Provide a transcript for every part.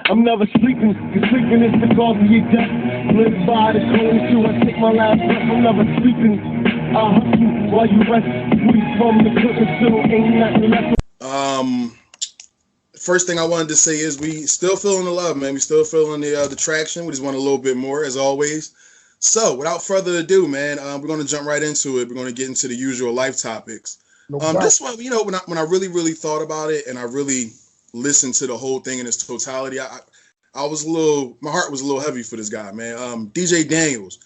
I'm never sleeping, cause sleeping is the cause of your death. Live by the code until I take my last breath. I'm never sleeping. I hustle while you rest. We from the cook until ain't nothing left. First thing I wanted to say is we still feeling the love, man. We still feeling the traction. We just want a little bit more, as always. So, without further ado, man, we're going to jump right into it. We're going to get into the usual life topics. This one, you know, when I really, really thought about it and I really listened to the whole thing in its totality, I was my heart was a little heavy for this guy, man. DJ Daniels,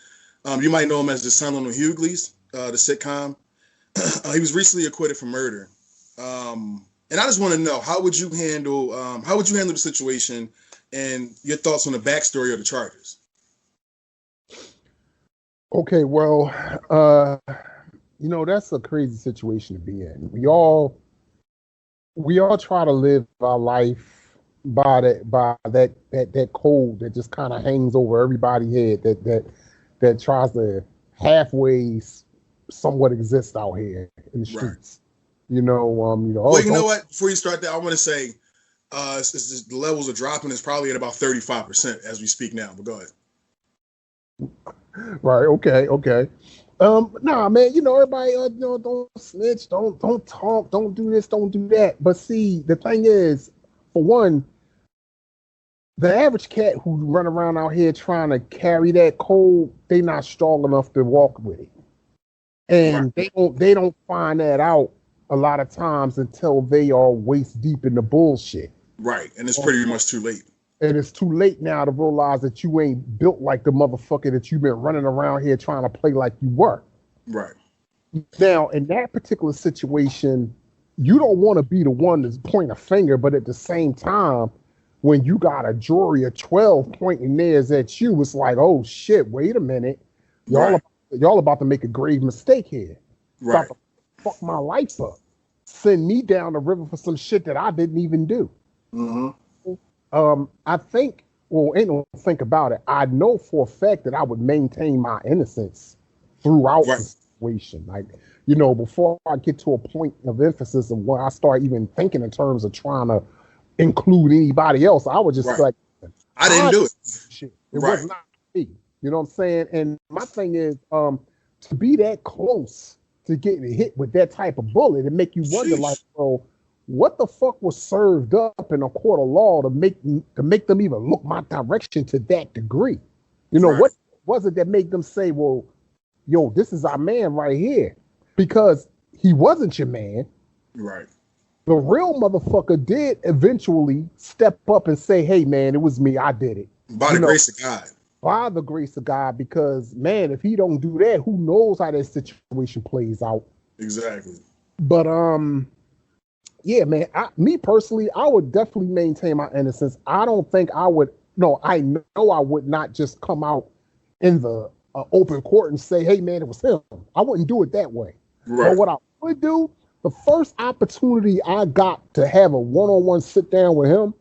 you might know him as the son on the Hughleys, the sitcom. He was recently acquitted for murder. And I just want to know, how would you handle the situation and your thoughts on the backstory of the charges? Okay, well, you know, that's a crazy situation to be in. We all try to live our life by that code that just kind of hangs over everybody's head that tries to halfway somewhat exist out here in the streets. Right. You know, well, you know what? Before you start that, I want to say, it's just, the levels are dropping. It's probably at about 35% as we speak now. But go ahead. Right. Okay. Nah, man. You know, everybody, don't snitch, don't talk, don't do this, don't do that. But see, the thing is, for one, the average cat who run around out here trying to carry that code, they not strong enough to walk with it, and they don't find that out a lot of times until they are waist deep in the bullshit. Right, and it's pretty much too late. And it's too late now to realize that you ain't built like the motherfucker that you've been running around here trying to play like you were. Right. Now, in that particular situation, you don't want to be the one to point a finger, but at the same time, when you got a jury of 12 pointing theirs at you, it's like, oh shit, wait a minute. Y'all about to make a grave mistake here. Right. About to fuck my life up. Send me down the river for some shit that I didn't even do. Mm-hmm. I think, well, ain't no think about it. I know for a fact that I would maintain my innocence throughout the situation. Like, you know, before I get to a point of emphasis of when I start even thinking in terms of trying to include anybody else, I would just like, I didn't do it. Shit. It was not me. You know what I'm saying? And my thing is, to be that close to getting hit with that type of bullet and make you wonder, like, bro, what the fuck was served up in a court of law to make them even look my direction to that degree? You know, what was it that made them say, well, yo, this is our man right here? Because he wasn't your man. Right. The real motherfucker did eventually step up and say, hey, man, it was me. I did it. By the grace of God. By the grace of God, because, man, if he don't do that, who knows how that situation plays out. Exactly. But, yeah, man, me personally, I would definitely maintain my innocence. I don't think I would, I know I would not just come out in the open court and say, hey, man, it was him. I wouldn't do it that way. Right. But what I would do, the first opportunity I got to have a one-on-one sit down with him,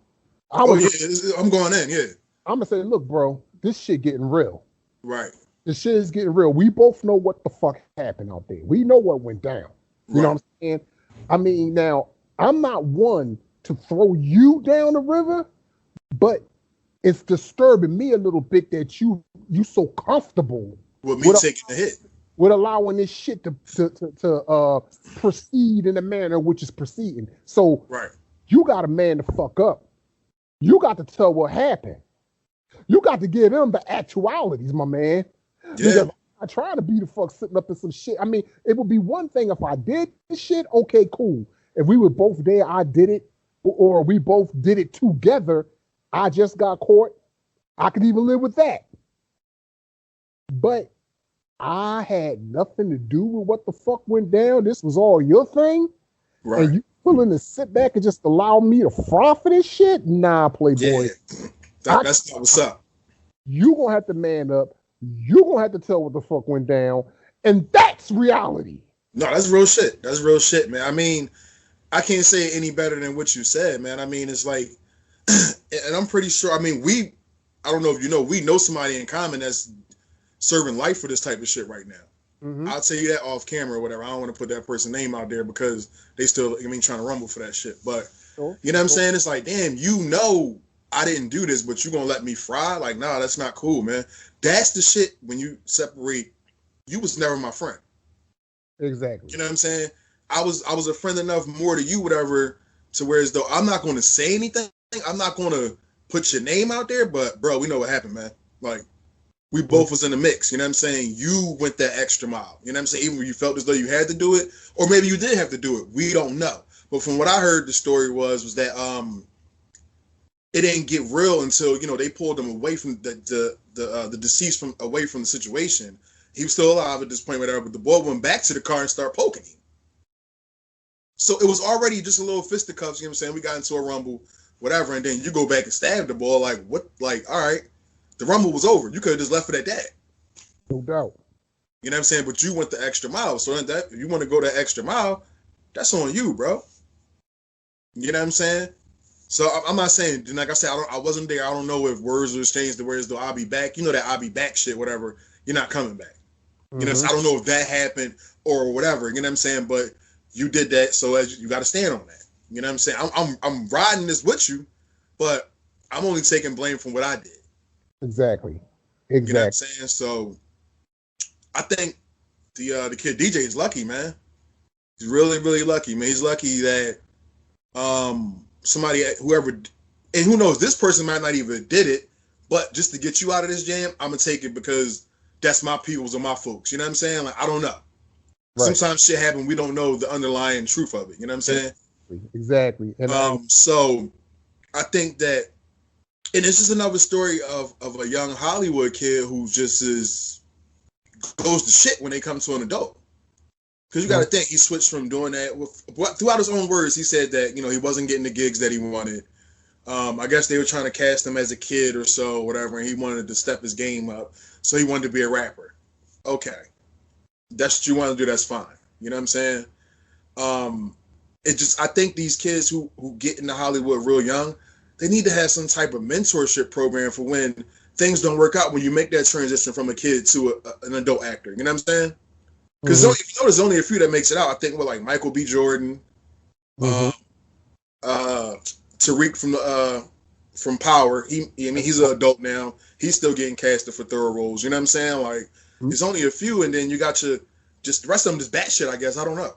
I'm going in, yeah. I'm going to say, look, bro, this shit getting real. Right. This shit is getting real. We both know what the fuck happened out there. We know what went down. You know what I'm saying? I mean, now, I'm not one to throw you down the river, but it's disturbing me a little bit that you so comfortable with me taking the hit, with allowing this shit to proceed in the manner which is proceeding. So you got a man to fuck up. You got to tell what happened. You got to give them the actualities, my man. Yeah. Because I try to be the fuck sitting up in some shit. I mean, it would be one thing if I did this shit. Okay, cool. If we were both there, I did it, or we both did it together. I just got caught. I could even live with that. But I had nothing to do with what the fuck went down. This was all your thing. Right. And you willing to sit back and just allow me to fry for this shit? Nah, Playboy. Yeah. That's not what's up. You gonna have to man up. You gonna have to tell what the fuck went down. And that's reality. No, that's real shit. That's real shit, man. I mean, I can't say it any better than what you said, man. I mean, it's like, and I'm pretty sure, I mean, I don't know if you know, we know somebody in common that's serving life for this type of shit right now. Mm-hmm. I'll tell you that off camera or whatever. I don't want to put that person's name out there because they still, trying to rumble for that shit. But, you know what I'm saying? It's like, damn, you know I didn't do this, but you gonna let me fry? Like, nah, that's not cool, man. That's the shit when you separate. You was never my friend. Exactly. You know what I'm saying? I was a friend enough more to you, whatever, to where as though I'm not going to say anything. I'm not going to put your name out there, but bro, we know what happened, man. Like, we both was in the mix. You know what I'm saying? You went that extra mile. You know what I'm saying? Even when you felt as though you had to do it, or maybe you did have to do it. We don't know. But from what I heard, the story was that it didn't get real until, you know, they pulled him away from the deceased from away from the situation. He was still alive at this point, whatever, but the boy went back to the car and started poking him. So it was already just a little fisticuffs, you know what I'm saying? We got into a rumble, whatever, and then you go back and stab the boy, like, what? Like, all right, the rumble was over. You could have just left it at that. No doubt. You know what I'm saying? But you went the extra mile. So that if you want to go that extra mile, that's on you, bro. You know what I'm saying? So I'm not saying, like I said, I wasn't there. I don't know if words was changed to whereas though I'll be back. You know that I'll be back shit, whatever. You're not coming back. You know, so I don't know if that happened or whatever. You know what I'm saying? But you did that, so you got to stand on that. You know what I'm saying? I'm riding this with you, but I'm only taking blame from what I did. Exactly. You know what I'm saying? So I think the kid DJ is lucky, man. He's really, really lucky, man. He's lucky that somebody, whoever, and who knows, this person might not even did it, but just to get you out of this jam, I'm gonna take it because that's my peoples or my folks. You know what I'm saying? Like, I don't know. Right. Sometimes shit happen, we don't know the underlying truth of it. You know what I'm saying? Exactly. And so I think that, and it's just another story of a young Hollywood kid who just goes to shit when they come to an adult. Because you got to think, he switched from doing that throughout his own words. He said that, you know, he wasn't getting the gigs that he wanted. I guess they were trying to cast him as a kid or so, whatever, and he wanted to step his game up. So he wanted to be a rapper. Okay. That's what you want to do, that's fine. You know what I'm saying? I think these kids who get into Hollywood real young, they need to have some type of mentorship program for when things don't work out, when you make that transition from a kid to an adult actor. You know what I'm saying? Because there's only a few that makes it out. I think like Michael B. Jordan, Tariq from Power. He's an adult now. He's still getting casted for thorough roles. You know what I'm saying? Like, there's only a few, and then you got the rest of them just batshit, I guess. I don't know.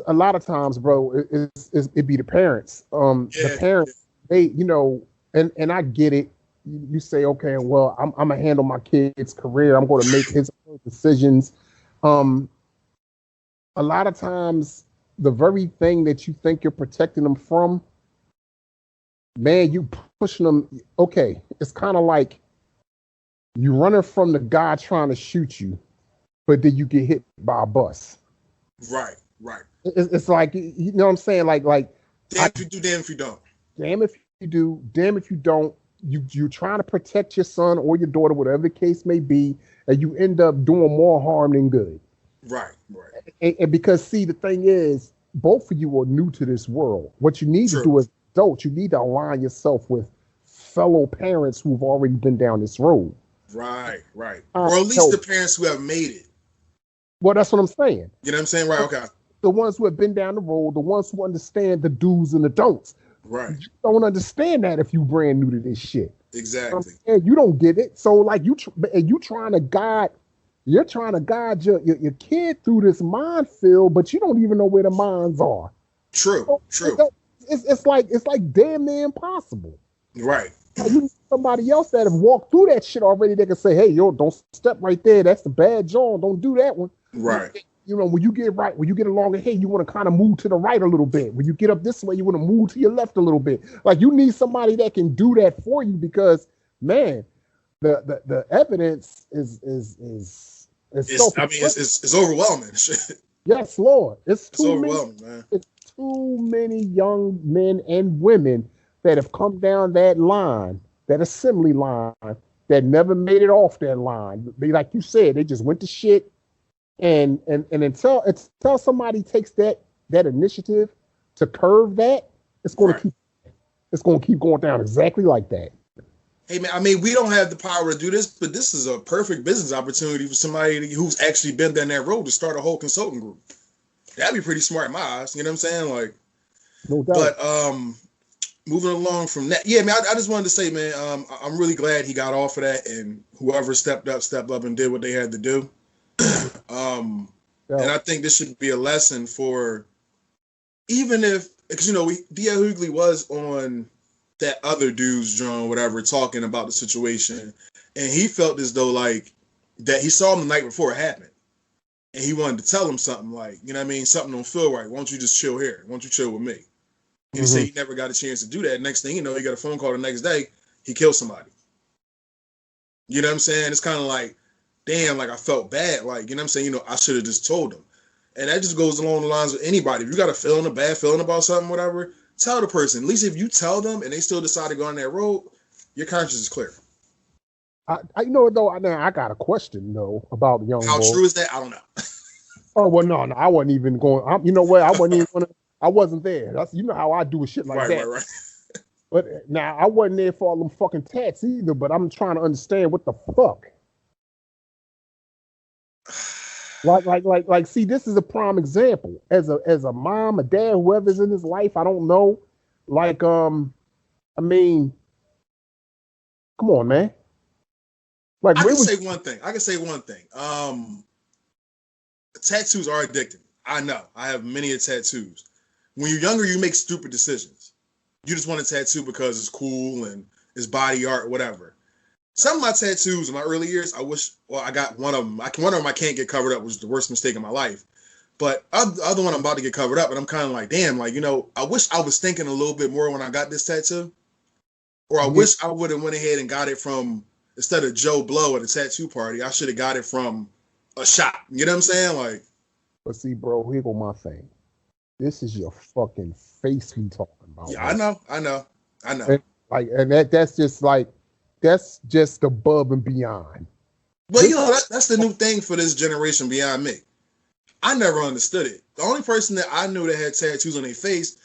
A lot of times, bro, it be the parents. The parents, they, you know, and I get it. You say, okay, well, I'm gonna handle my kid's career. I'm going to make his own decisions. A lot of times, the very thing that you think you're protecting them from, man, you pushing them. Okay, it's kind of like you running from the guy trying to shoot you, but then you get hit by a bus. Right. It's like, you know what I'm saying? Like, damn if you do, damn if you don't. Damn if you do, damn if you don't. You're trying to protect your son or your daughter, whatever the case may be, and you end up doing more harm than good. Right. And because, see, the thing is, both of you are new to this world. What you need to do as adults, you need to align yourself with fellow parents who've already been down this road. Right. Or at least the parents who have made it. Well, that's what I'm saying. You know what I'm saying? Right, okay. The ones who have been down the road, the ones who understand the do's and the don'ts. Right. You don't understand that if you brand new to this shit. Exactly. And you don't get it. So like you're trying to guide your kid through this minefield, but you don't even know where the mines are. True. It's like damn near impossible. Right. You need somebody else that have walked through that shit already. They can say, hey, yo, don't step right there. That's the bad John. Don't do that one. Right. You know, when you get along ahead, you want to kind of move to the right a little bit. When you get up this way, you want to move to your left a little bit. Like, you need somebody that can do that for you because, man, the evidence is overwhelming. Yes, Lord. It's overwhelming, man. It's too many young men and women that have come down that line, that assembly line, that never made it off that line. They, like you said, they just went to shit. And until somebody takes that initiative to curve that, it's going to keep going down exactly like that. Hey man, I mean, we don't have the power to do this, but this is a perfect business opportunity for somebody who's actually been down that road to start a whole consulting group. That'd be pretty smart in my eyes. You know what I'm saying? Like, No doubt. But moving along from that, yeah, man, I just wanted to say, man, I'm really glad he got off of that, and whoever stepped up and did what they had to do. And I think this should be a lesson for, even if, because D.L. Hughley was on that other dude's drone, whatever, talking about the situation, and he felt as though like that he saw him the night before it happened, and he wanted to tell him something like, you know what I mean, something don't feel right. Why don't you just chill here? Why don't you chill with me? And he said he never got a chance to do that. Next thing you know, he got a phone call the next day, he killed somebody. You know what I'm saying? It's kind of like, damn, like I felt bad. Like, you know what I'm saying? I should have just told him. And that just goes along the lines with anybody. If you got a bad feeling about something, whatever, tell the person. At least if you tell them and they still decide to go on that road, your conscience is clear. I got a question though about young. How true is that? I don't know. Oh well, no, I wasn't even going. You know what? I wasn't even gonna. I wasn't there. That's how I do a shit like that. Right. But now I wasn't there for all them fucking tats either. But I'm trying to understand what the fuck. Like. See, this is a prime example. As a mom, a dad, whoever's in his life, I don't know. Like, I mean, come on, man. Like, I can say one thing. Tattoos are addicting. I know. I have many tattoos. When you're younger, you make stupid decisions. You just want a tattoo because it's cool and it's body art, whatever. Some of my tattoos in my early years, I got one of them. One of them I can't get covered up, which was the worst mistake of my life. But the other one I'm about to get covered up, and I'm kind of like, damn, like, I wish I was thinking a little bit more when I got this tattoo. Or I wish I would have went ahead and got it from, instead of Joe Blow at a tattoo party, I should have got it from a shop. You know what I'm saying? Like, but see, bro, here go my thing. This is your fucking face we talking about. Yeah, right? I know. And that's just above and beyond. Well, that's the new thing for this generation beyond me. I never understood it. The only person that I knew that had tattoos on their face,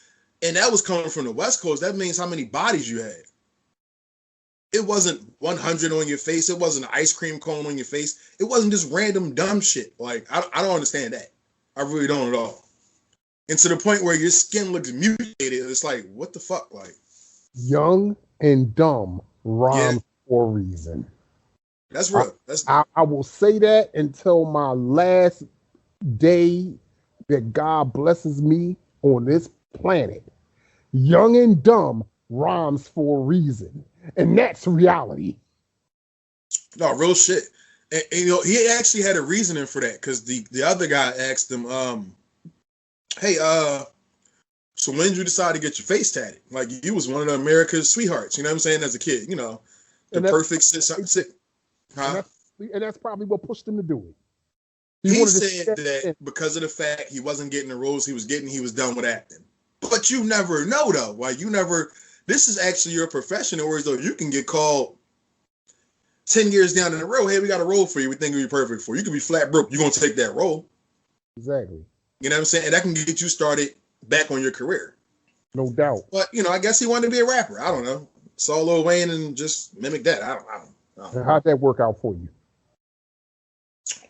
and that was coming from the West Coast, that means how many bodies you had. It wasn't 100 on your face. It wasn't an ice cream cone on your face. It wasn't just random dumb shit. Like, I don't understand that. I really don't at all. And to the point where your skin looks mutated, it's like, what the fuck? Like, young and dumb rhymes for a reason. That's real. I will say that until my last day that God blesses me on this planet. Young and dumb rhymes for a reason. And that's reality. No, real shit. And he actually had a reasoning for that, because the other guy asked him, hey, so when did you decide to get your face tatted? Like, you was one of America's sweethearts, you know what I'm saying, as a kid, the perfect sit. Huh? And that's probably what pushed him to do it. He said that because of the fact he wasn't getting the roles he was getting, he was done with acting. But you never know, though. Like, this is actually your profession, whereas though you can get called 10 years down in the road, hey, we got a role for you, we think it'll be perfect for you. You could be flat broke, you're going to take that role. Exactly. You know what I'm saying? And that can get you started back on your career. No doubt. But, I guess he wanted to be a rapper. I don't know. Saw Lil Wayne and just mimic that. I don't know. How'd that work out for you?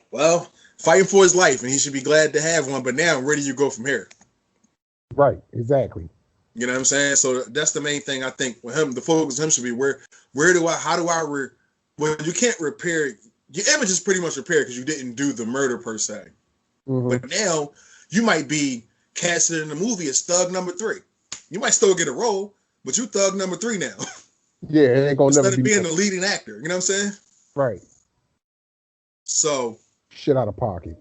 Well, fighting for his life, and he should be glad to have one. But now, where do you go from here? Right, exactly. You know what I'm saying? So that's the main thing I think with him. The focus of him should be well, you can't repair, your image is pretty much repaired because you didn't do the murder per se. Mm-hmm. But now you might be casted in the movie as thug number 3. You might still get a role, but you thug number 3 now. Yeah, it ain't gonna instead never of being the leading actor. You know what I'm saying? Right. So shit out of pocket.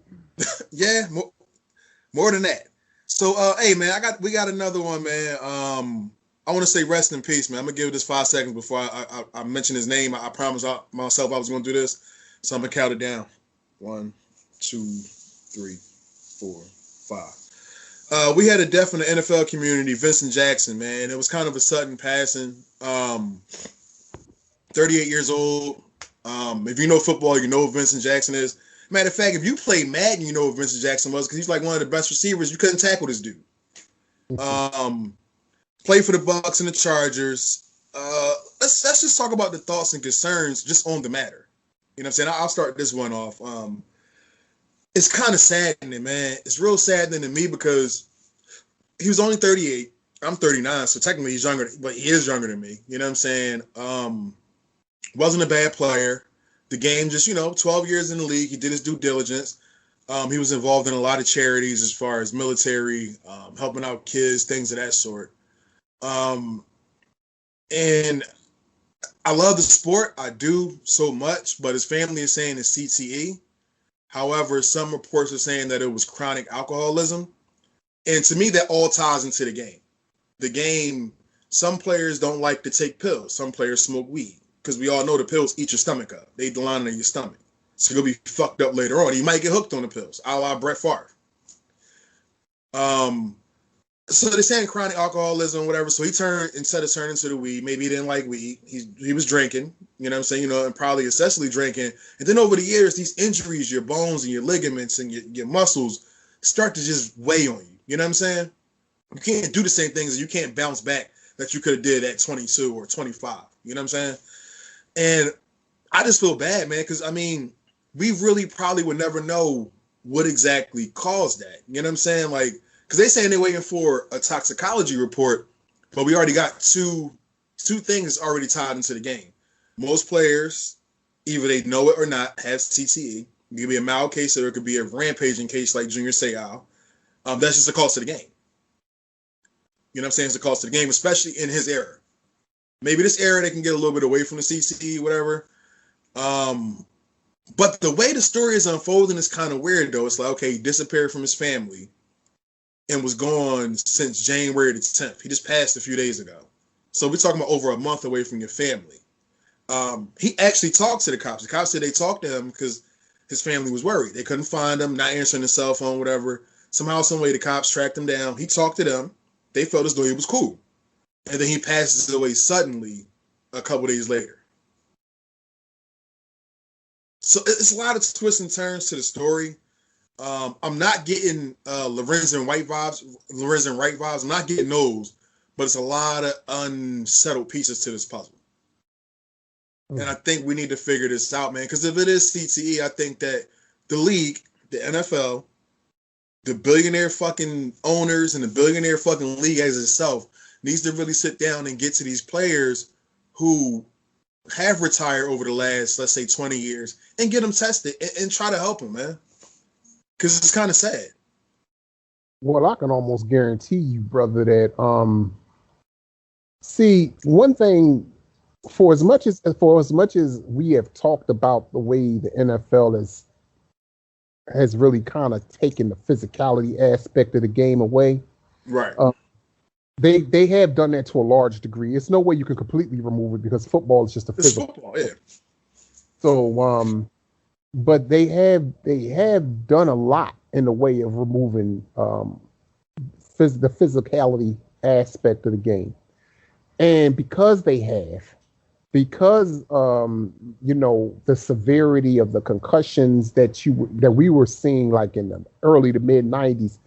Yeah, more than that. So hey man, we got another one, man. I want to say rest in peace, man. I'm gonna give this 5 seconds before I mention his name. I promised myself I was gonna do this, so I'm gonna count it down. 1, 2, 3, 4, 5. We had a death in the NFL community, Vincent Jackson, man. It was kind of a sudden passing. 38 years old. If you know football, you know who Vincent Jackson is. Matter of fact, if you play Madden, you know who Vincent Jackson was, because he's like one of the best receivers. You couldn't tackle this dude. Played for the Bucs and the Chargers. Let's just talk about the thoughts and concerns just on the matter. You know what I'm saying? I'll start this one off. It's kind of saddening, man. It's real saddening to me because he was only 38. I'm 39, so technically he's younger, but he is younger than me. You know what I'm saying? Wasn't a bad player. The game just, 12 years in the league. He did his due diligence. He was involved in a lot of charities as far as military, helping out kids, things of that sort. And I love the sport. I do so much, but his family is saying it's CTE. However, some reports are saying that it was chronic alcoholism. And to me, that all ties into the game. The game, some players don't like to take pills. Some players smoke weed because we all know the pills eat your stomach up. They line in your stomach. So you'll be fucked up later on. You might get hooked on the pills, a la Brett Favre. So they're saying chronic alcoholism, whatever. So he instead of turning to the weed, maybe he didn't like weed. He was drinking, you know what I'm saying? And probably excessively drinking. And then over the years, these injuries, your bones and your ligaments and your muscles start to just weigh on you. You know what I'm saying? You can't do the same things and you can't bounce back that you could have did at 22 or 25. You know what I'm saying? And I just feel bad, man, because, we really probably would never know what exactly caused that. You know what I'm saying? Like, because they're saying they're waiting for a toxicology report, but we already got two things already tied into the game. Most players, either they know it or not, have CTE. It could be a mild case or it could be a rampaging case like Junior Seau. That's just the cost of the game. You know what I'm saying? It's the cost of the game, especially in his era. Maybe this era they can get a little bit away from the CTE, whatever. But the way the story is unfolding is kind of weird, though. It's like, okay, he disappeared from his family and was gone since January the 10th. He just passed a few days ago. So we're talking about over a month away from your family. He actually talked to the cops. The cops said they talked to him because his family was worried. They couldn't find him, not answering his cell phone, whatever. Somehow, some way, the cops tracked him down. He talked to them. They felt as though he was cool. And then he passes away suddenly a couple days later. So it's a lot of twists and turns to the story. I'm not getting Lorenzen Wright vibes. I'm not getting those, but it's a lot of unsettled pieces to this puzzle. And I think we need to figure this out, man. Because if it is CTE, I think that the league, the NFL, the billionaire fucking owners and the billionaire fucking league as itself needs to really sit down and get to these players who have retired over the last, let's say, 20 years and get them tested and try to help them, man. Because it's kind of sad. Well, I can almost guarantee you, brother, that see, one thing, for as much as we have talked about the way the NFL has really kind of taken the physicality aspect of the game away, right? They have done that to a large degree. It's no way you can completely remove it because football is just a physical. It's football, yeah. So, but they have done a lot in the way of removing the physicality aspect of the game, and because the severity of the concussions that we were seeing like in the early to mid 90s,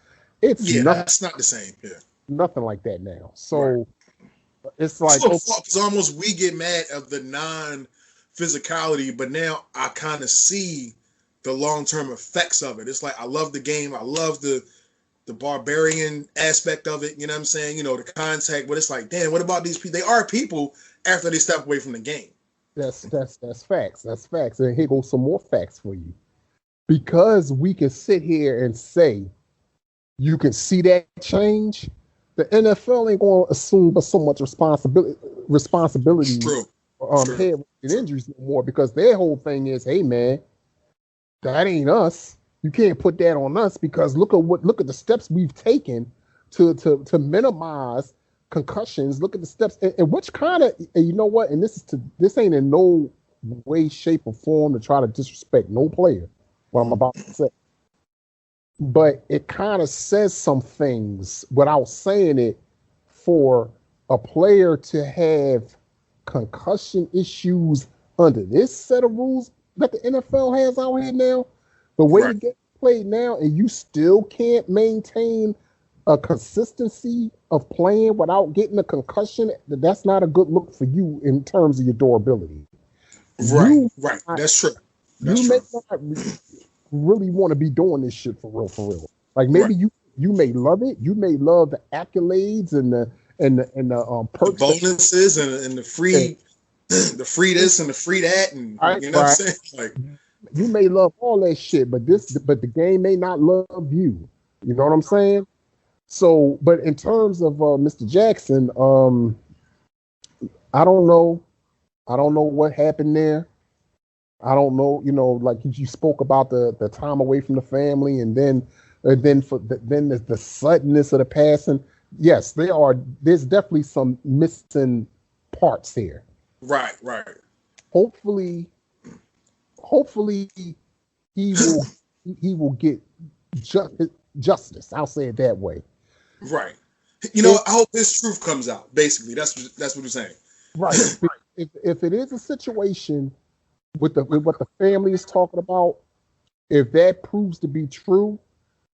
that's not the same. Yeah, nothing like that now. So right. It's like it's almost we get mad of the non-physicality, but now I kind of see the long-term effects of it. It's like I love the game, I love the barbarian aspect of it. You know what I'm saying? The contact, but it's like, damn, what about these people? They are people after they step away from the game. That's facts. That's facts. And here goes some more facts for you. Because we can sit here and say you can see that change, the NFL ain't going to assume but so much responsibility head injuries no more, because their whole thing is, hey man, that ain't us. You can't put that on us because look at the steps we've taken to minimize concussions. Look at the steps, and which kind of, you know what? And this ain't in no way, shape, or form to try to disrespect no player, what I'm about to say. But it kind of says some things without saying it, for a player to have concussion issues under this set of rules that the NFL has out here now, the way to get played now, and you still can't maintain a consistency of playing without getting a concussion, that's not a good look for you in terms of your durability. Right. That's true. May not really want to be doing this shit for real. Like maybe you may love it. You may love the accolades and and the The perks, bonuses and the free, the free this and the free that, and right, you know what I'm right. saying? Like, You may love all that shit, but the game may not love you. You know what I'm saying? So, but in terms of Mr. Jackson, I don't know. I don't know what happened there. I don't know. You know, like you spoke about the time away from the family, and then the suddenness of the passing. Yes, there's definitely some missing parts here. right. Hopefully, hopefully he will he will get justice. I'll say it that way. Right. You know, I hope his truth comes out. Basically, that's what you're saying. Right. If it is a situation with what the family is talking about, if that proves to be true,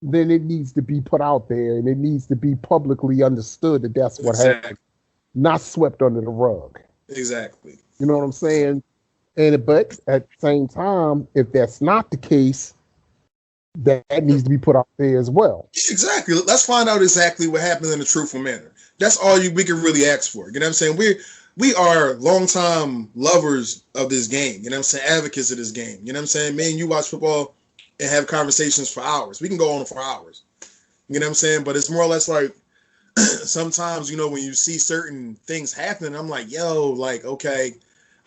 then it needs to be put out there and it needs to be publicly understood that that's what happened, not swept under the rug. Exactly. You know what I'm saying? But at the same time, if that's not the case, that needs to be put out there as well. Exactly. Let's find out exactly what happened in a truthful manner. That's all we can really ask for. You know what I'm saying? We are longtime lovers of this game. You know what I'm saying? Advocates of this game. You know what I'm saying? Me and you watch football and have conversations for hours. We can go on for hours. You know what I'm saying? But it's more or less like sometimes, you know, when you see certain things happening, I'm like, yo, like, okay,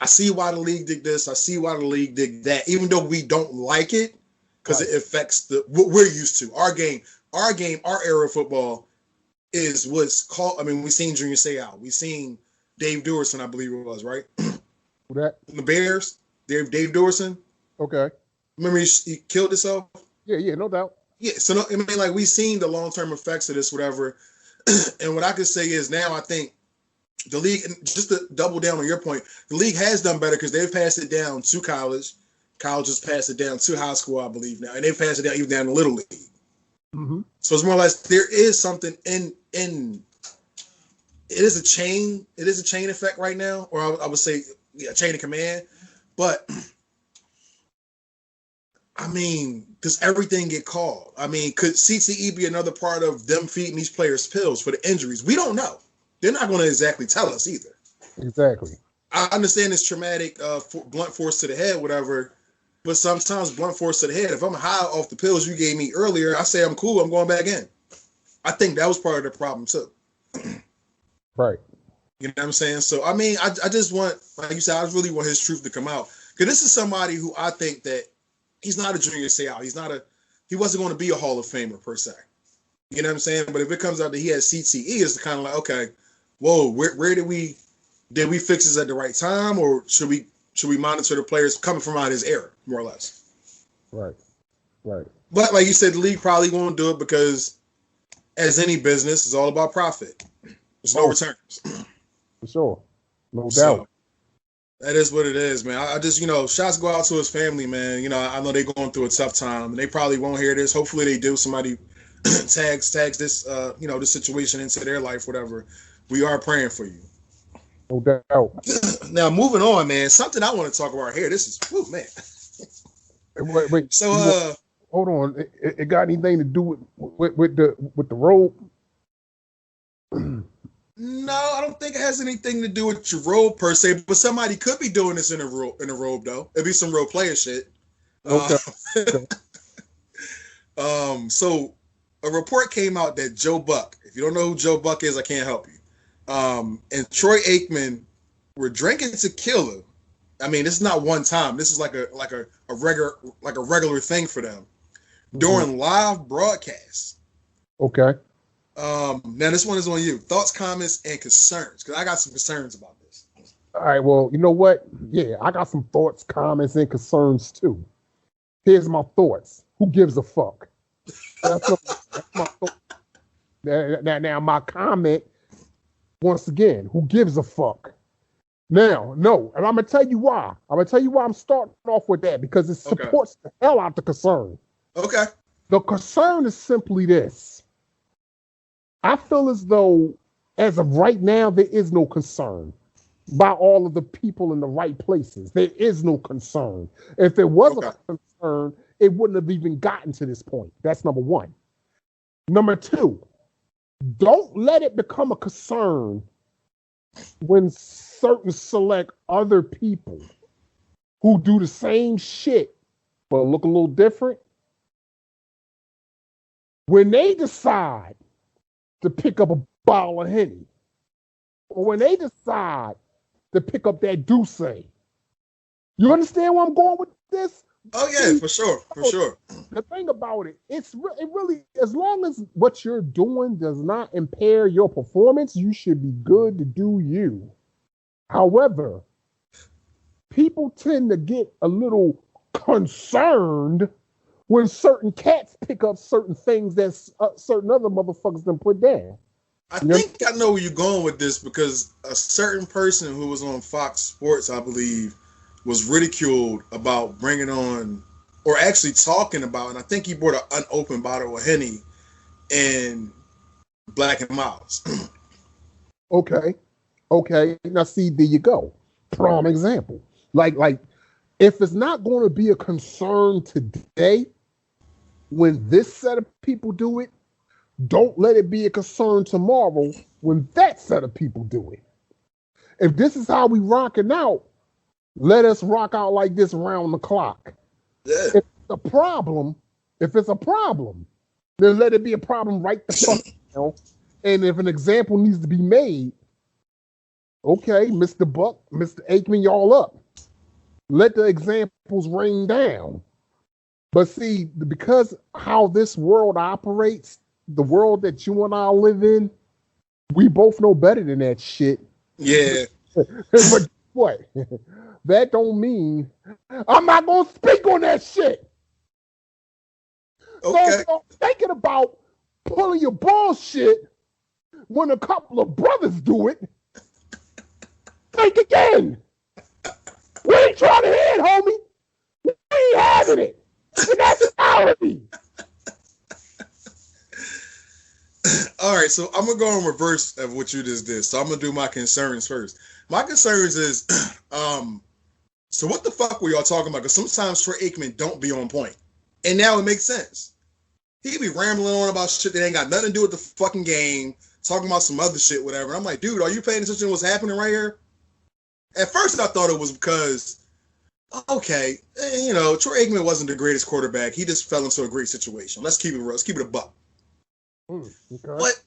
I see why the league did this. I see why the league did that. Even though we don't like it, because it affects what we're used to. Our game, our era of football is what's called. I mean, we've seen Junior Seau. We've seen Dave Duerson, I believe it was, right? That The Bears, Dave Duerson. okay. Remember he killed himself? Yeah, no doubt. Yeah, so no, I mean, like we've seen the long-term effects of this, whatever. And what I can say is now I think the league, and just to double down on your point, the league has done better because they've passed it down to college. College has passed it down to high school, I believe now, and they've passed it down even down to Little League. Mm-hmm. So it's more or less there is something in it is a chain effect right now, or I would say a chain of command. But I mean, does everything get called? I mean, could CTE be another part of them feeding these players pills for the injuries? We don't know. They're not going to exactly tell us either. Exactly. I understand it's traumatic, blunt force to the head, whatever. But sometimes blunt force to the head. If I'm high off the pills you gave me earlier, I say I'm cool. I'm going back in. I think that was part of the problem too. Right. You know what I'm saying? So I mean, I just want, like you said, I really want his truth to come out because this is somebody who I think that he's not a Junior Seau. He wasn't going to be a Hall of Famer per se. You know what I'm saying? But if it comes out that he has CTE, it's kind of like, okay, whoa, where did we fix this at the right time, or should we monitor the players coming from out his era, more or less? Right. But like you said, the league probably won't do it because, as any business, it's all about profit. There's no returns. For sure. No doubt. So, that is what it is, man. I just, shots go out to his family, man. I know they're going through a tough time, and they probably won't hear this. Hopefully they do. Somebody tags this, this situation into their life, whatever. We are praying for you. No doubt. Now, moving on, man. Something I want to talk about here. This is, man. Wait. So, hold on. It got anything to do with the robe? No, I don't think it has anything to do with your robe per se. But somebody could be doing this in a robe, though. It'd be some role player shit. Okay. So a report came out that Joe Buck. If you don't know who Joe Buck is, I can't help you. And Troy Aikman were drinking tequila. I mean, this is not one time. This is like a regular thing for them during live broadcasts. Okay. Now this one is on you. Thoughts, comments, and concerns. Because I got some concerns about this. All right. Well, you know what? Yeah, I got some thoughts, comments, and concerns too. Here's my thoughts. Who gives a fuck? That's my thought. Now, my comment. Once again, who gives a fuck? Now, no, and I'm gonna tell you why. I'm starting off with that because it supports the hell out the concern. Okay. The concern is simply this. I feel as though, as of right now, there is no concern by all of the people in the right places. There is no concern. If there was a concern, it wouldn't have even gotten to this point. That's number one. Number two, Don't let it become a concern when certain select other people who do the same shit but look a little different. When they decide to pick up a bottle of Henny, or when they decide to pick up that Douce, you understand where I'm going with this? Oh yeah, for sure. The thing about it, it really, as long as what you're doing does not impair your performance, you should be good to do you. However, people tend to get a little concerned when certain cats pick up certain things that certain other motherfuckers done put down. I think I know where you're going with this because a certain person who was on Fox Sports, I believe, was ridiculed about bringing on, or actually talking about, and I think he brought an unopened bottle of Henny and Black and Miles. Okay. Now see, there you go. Prime example. Like, if it's not going to be a concern today, when this set of people do it, don't let it be a concern tomorrow when that set of people do it. If this is how we rocking out, let us rock out like this around the clock. Yeah. If it's a problem, then let it be a problem right the fuck now. And if an example needs to be made, okay, Mr. Buck, Mr. Aikman, y'all up. Let the examples rain down. But see, because how this world operates, the world that you and I live in, we both know better than that shit. Yeah. But what? That don't mean I'm not going to speak on that shit. Okay. So thinking about pulling your bullshit when a couple of brothers do it, think again. We ain't trying to hit, homie. We ain't having it. And that's reality. All right, so I'm gonna go in reverse of what you just did. So I'm gonna do my concerns first. My concerns is, so what the fuck were y'all talking about? Because sometimes Troy Aikman don't be on point, and now it makes sense. He be rambling on about shit that ain't got nothing to do with the fucking game, talking about some other shit, whatever. I'm like, dude, are you paying attention to what's happening right here? At first, I thought it was because, okay, you know, Troy Aikman wasn't the greatest quarterback. He just fell into a great situation. Let's keep it real. Let's keep it a buck. Okay. But,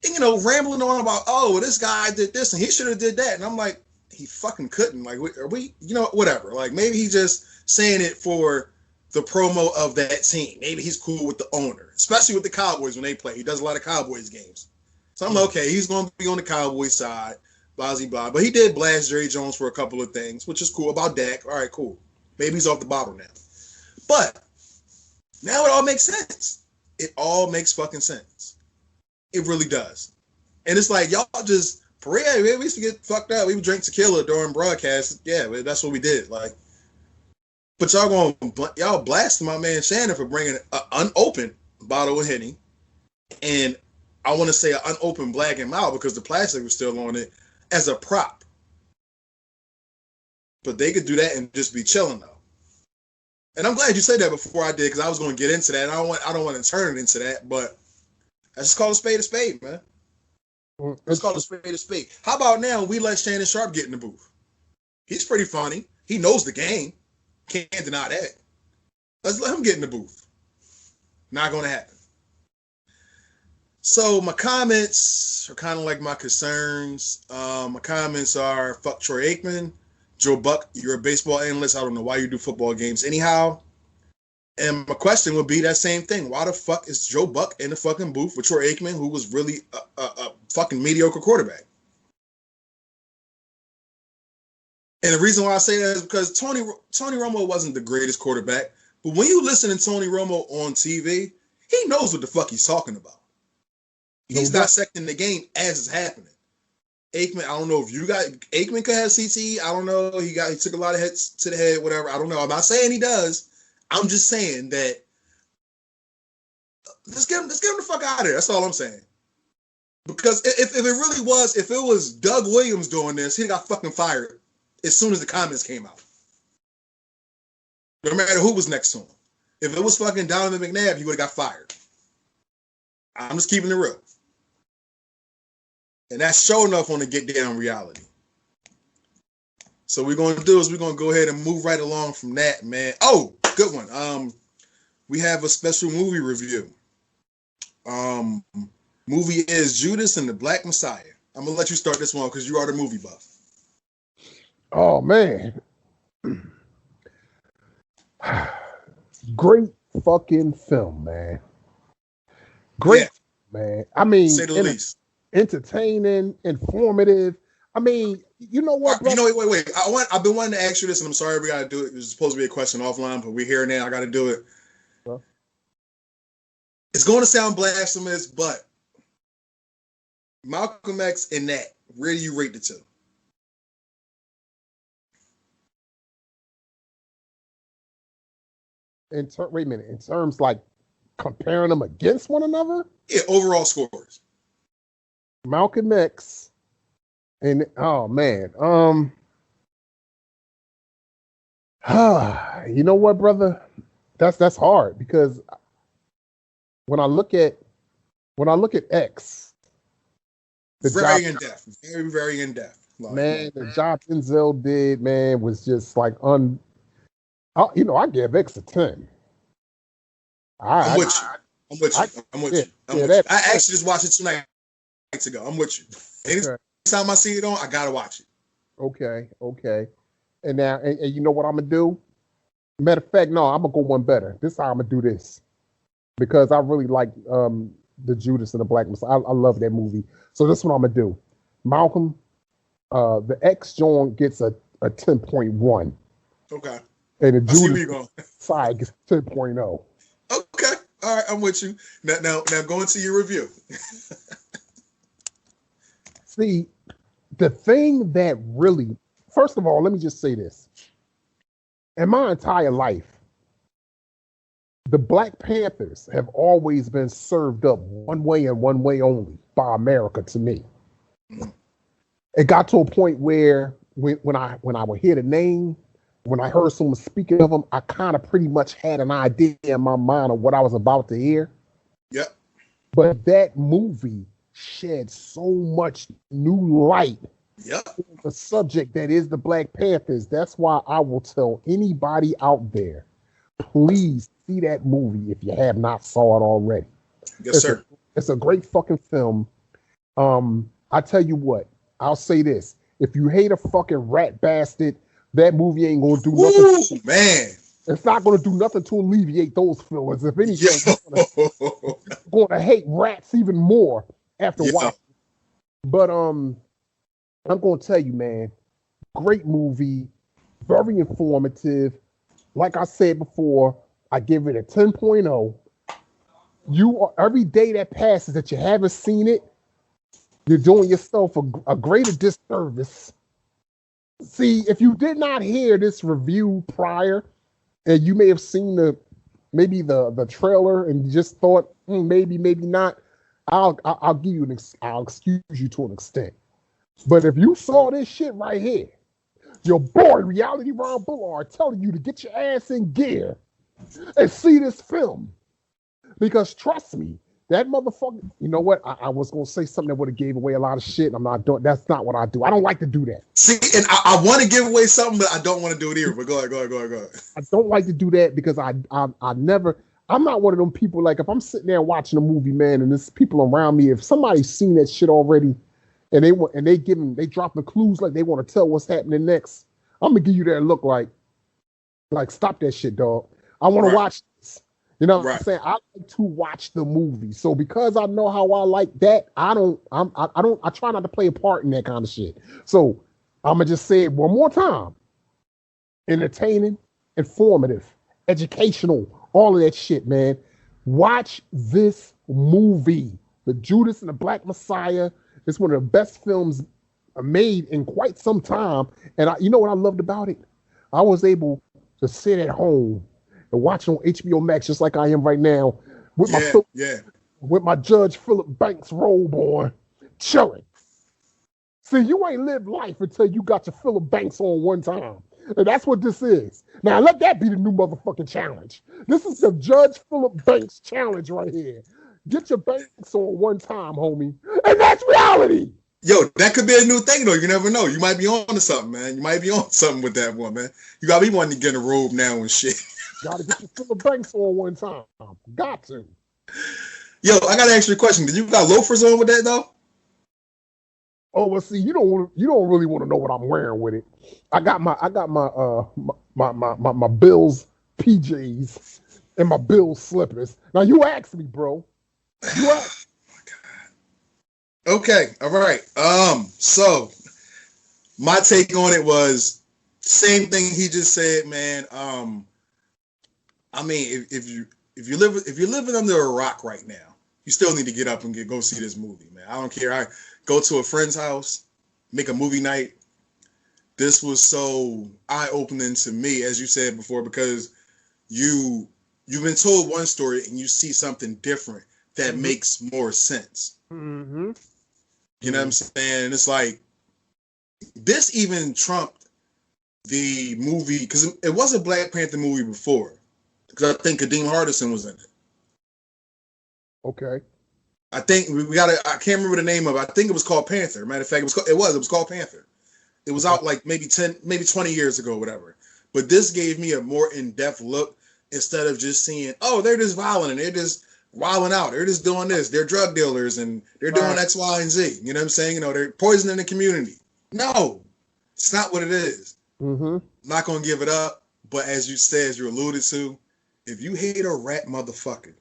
you know, rambling on about, oh, well, this guy did this and he should have did that. And I'm like, he fucking couldn't. Like, are we, you know, whatever. Like, maybe he's just saying it for the promo of that team. Maybe he's cool with the owner, especially with the Cowboys when they play. He does a lot of Cowboys games. So I'm like, okay, he's going to be on the Cowboys side, blah, blah. But he did blast Jerry Jones for a couple of things, which is cool. About Dak, all right, cool. Maybe he's off the bottle now. But now it all makes sense. It all makes fucking sense. It really does. And it's like, y'all just, for real, we used to get fucked up. We would drink tequila during broadcasts. Yeah, that's what we did. Like, but y'all blasted my man Shannon for bringing an unopened bottle of Henny. And I want to say an unopened Black and Mild because the plastic was still on it as a prop. But they could do that and just be chilling though. And I'm glad you said that before I did because I was going to get into that. And I don't want to turn it into that, but let's just call a spade, man. Let's call a spade. How about now we let Shannon Sharp get in the booth? He's pretty funny. He knows the game. Can't deny that. Let's let him get in the booth. Not going to happen. So my comments are kind of like my concerns. My comments are, fuck Troy Aikman. Joe Buck, you're a baseball analyst. I don't know why you do football games anyhow. And my question would be that same thing. Why the fuck is Joe Buck in the fucking booth with Troy Aikman, who was really a fucking mediocre quarterback? And the reason why I say that is because Tony Romo wasn't the greatest quarterback. But when you listen to Tony Romo on TV, he knows what the fuck he's talking about. He's dissecting the game as it's happening. Aikman, I don't know if Aikman could have CTE. I don't know. He took a lot of hits to the head, whatever. I don't know. I'm not saying he does. I'm just saying that let's get him the fuck out of there. That's all I'm saying. Because if it was Doug Williams doing this, he got fucking fired as soon as the comments came out. No matter who was next to him. If it was fucking Donovan McNabb, he would have got fired. I'm just keeping it real. And that's showing enough on the Get Down reality. So what we're going to do is we're going to go ahead and move right along from that, man. Oh, good one. We have a special movie review. Movie is Judas and the Black Messiah. I'm going to let you start this one because you are the movie buff. Oh, man. Great fucking film, man. Great, man. I mean, say the least. Entertaining, informative. I mean, you know what, bro? You know, wait. I've been wanting to ask you this, and I'm sorry we got to do it. It was supposed to be a question offline, but we're here now. I got to do it. Huh? It's going to sound blasphemous, but Malcolm X and that, where do you rate the two? Wait a minute. In terms like comparing them against one another? Yeah, overall scores. Malcolm X and oh man, you know what, brother? That's hard because when I look at X, very in depth. Like, man, the job Denzel did, man, was just like I gave X a 10. I'm with you. I actually just watched it 2 nights ago. I'm with you. Anytime I see it on, I gotta watch it. Okay. And now, and you know what I'm gonna do? Matter of fact, no, I'm gonna go one better. This time I'm gonna do this because I really like the Judas and the Black Messiah. I love that movie. So this is what I'm gonna do. Malcolm, the X joint gets a 10.1. Okay. And the Judas side gets 10.0. Okay. All right, I'm with you. Now going to your review. See, the thing that really, first of all, let me just say this. In my entire life, the Black Panthers have always been served up one way and one way only by America to me. It got to a point where when I would hear the name, when I heard someone speaking of them, I kind of pretty much had an idea in my mind of what I was about to hear. Yep. But that movie shed so much new light on the subject that is the Black Panthers. That's why I will tell anybody out there, please see that movie if you have not saw it already. Yes, sir. It's a great fucking film. I tell you what, I'll say this. If you hate a fucking rat bastard, that movie ain't gonna do nothing. Man. It's not gonna do nothing to alleviate those feelings. If anything, you're gonna hate rats even more after watching. But I'm gonna tell you, man, great movie, very informative. Like I said before, I give it a 10.0. Every day that passes that you haven't seen it, you're doing yourself a greater disservice. See, if you did not hear this review prior, and you may have seen the trailer and just thought maybe not, I'll give you I'll excuse you to an extent. But if you saw this shit right here, your boy Reality Ron Bullard telling you to get your ass in gear and see this film, because trust me, that motherfucker. You know what? I was gonna say something that would have gave away a lot of shit. And I'm not doing. That's not what I do. I don't like to do that. See, and I want to give away something, but I don't want to do it either. But go ahead. I don't like to do that because I never. I'm not one of them people. Like if I'm sitting there watching a movie, man, and there's people around me. If somebody's seen that shit already, and they drop the clues like they want to tell what's happening next, I'm gonna give you that look like stop that shit, dog. I want to watch this. You know what I'm saying? I like to watch the movie. So because I know how I like that, I try not to play a part in that kind of shit. So I'm gonna just say it one more time. Entertaining, informative, educational, all of that shit, man. Watch this movie. The Judas and the Black Messiah. It's one of the best films made in quite some time. And you know what I loved about it? I was able to sit at home and watch on HBO Max just like I am right now with my Judge Philip Banks robe on, chilling. See, you ain't lived life until you got your Philip Banks on one time. And that's what this is. Now, let that be the new motherfucking challenge. This is the Judge Philip Banks challenge right here. Get your Banks on one time, homie. And that's reality. Yo, that could be a new thing though. You never know. You might be on to something, man. You might be on something with that one, man. You got me wanting to get in a robe now and shit. Gotta get your Philip Banks on one time. Got to. Yo, I gotta ask you a question. Did you got loafers on with that though? Oh, well, see, you don't really want to know what I'm wearing with it. I got my Bills PJs and my Bills slippers. Now you asked me, bro. You asked. Okay, all right. So my take on it was same thing he just said, man. I mean, if you're living under a rock right now, you still need to get up and go see this movie, man. I don't care. I go to a friend's house, make a movie night. This was so eye-opening to me, as you said before, because you've been told one story and you see something different that makes more sense. Mm-hmm. You know what I'm saying? It's like this even trumped the movie because it was a Black Panther movie before. Because I think Kadeem Hardison was in it. Okay. I think we got I can't remember the name of it. I think it was called Panther. Matter of fact, it was called Panther. It was out like maybe 20 years ago, whatever. But this gave me a more in-depth look instead of just seeing, oh, they're just violent and they're just wilding out. They're just doing this. They're drug dealers and they're doing X, Y, and Z. You know what I'm saying? You know, they're poisoning the community. No, it's not what it is. Mm-hmm. Not going to give it up. But as you said, as you alluded to, if you hate a rat motherfucker,